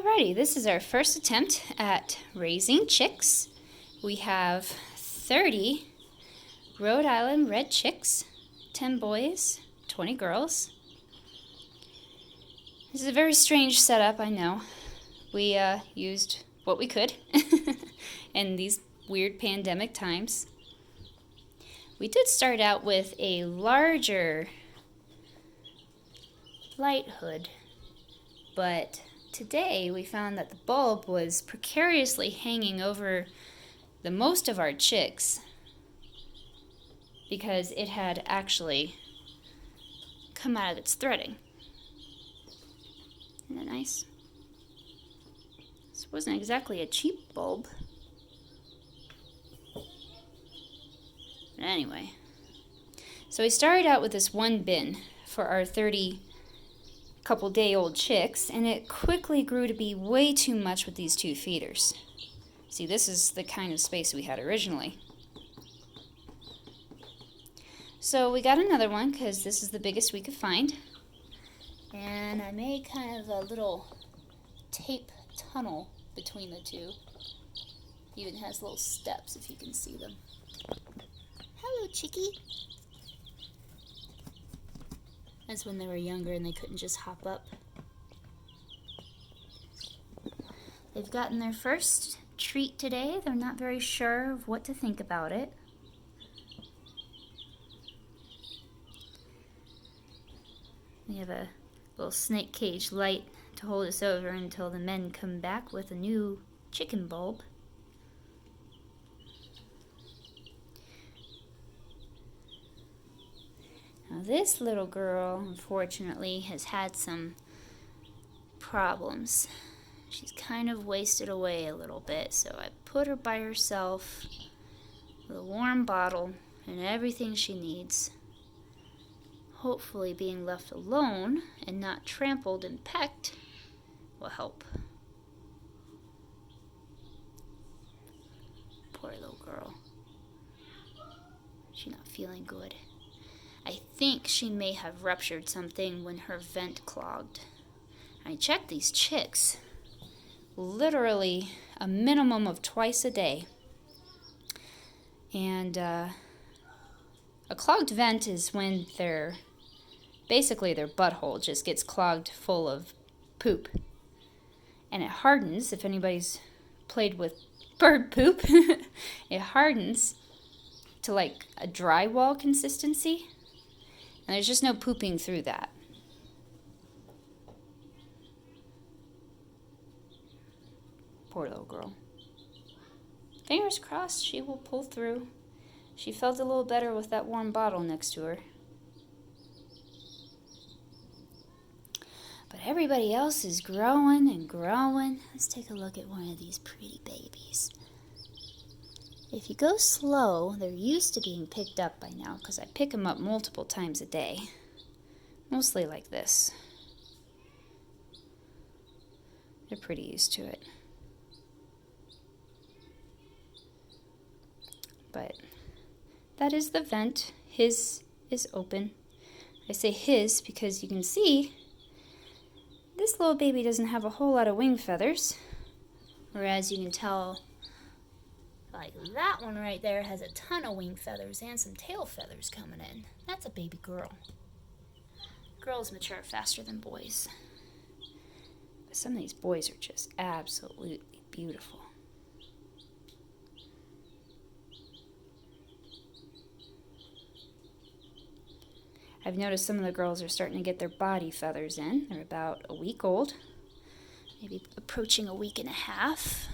Alrighty, this is our first attempt at raising chicks. We have 30 Rhode Island red chicks, 10 boys, 20 girls. This is a very strange setup, I know. We used what we could in these weird pandemic times. We did start out with a larger light hood, but today we found that the bulb was precariously hanging over the most of our chicks because it had actually come out of its threading. Isn't that nice? This wasn't exactly a cheap bulb. But anyway, so we started out with this one bin for our 30 couple day old chicks, and it quickly grew to be way too much with these 2 feeders. See, this is the kind of space we had originally. So we got another one because this is the biggest we could find, and I made kind of a little tape tunnel between the 2. Even has little steps if you can see them. Hello, chickie. That's when they were younger and they couldn't just hop up. They've gotten their first treat today. They're not very sure of what to think about it. We have a little snake cage light to hold us over until the men come back with a new chicken bulb. Now this little girl, unfortunately, has had some problems. She's kind of wasted away a little bit, so I put her by herself with a warm bottle and everything she needs. Hopefully being left alone and not trampled and pecked will help. Poor little girl. She's not feeling good. I think she may have ruptured something when her vent clogged. I checked these chicks literally a minimum of twice a day. And a clogged vent is when basically their butthole just gets clogged full of poop. And it hardens, if anybody's played with bird poop, it hardens to like a drywall consistency. And there's just no pooping through that. Poor little girl. Fingers crossed she will pull through. She felt a little better with that warm bottle next to her. But everybody else is growing and growing. Let's take a look at one of these pretty babies. If you go slow, they're used to being picked up by now because I pick them up multiple times a day. Mostly like this. They're pretty used to it. But that is the vent. His is open. I say his because you can see this little baby doesn't have a whole lot of wing feathers. Whereas you can tell, like that one right there has a ton of wing feathers and some tail feathers coming in. That's a baby girl. Girls mature faster than boys. But some of these boys are just absolutely beautiful. I've noticed some of the girls are starting to get their body feathers in. They're about a week old, maybe approaching a week and a half.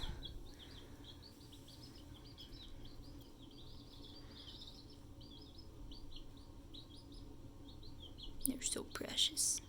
They're so precious.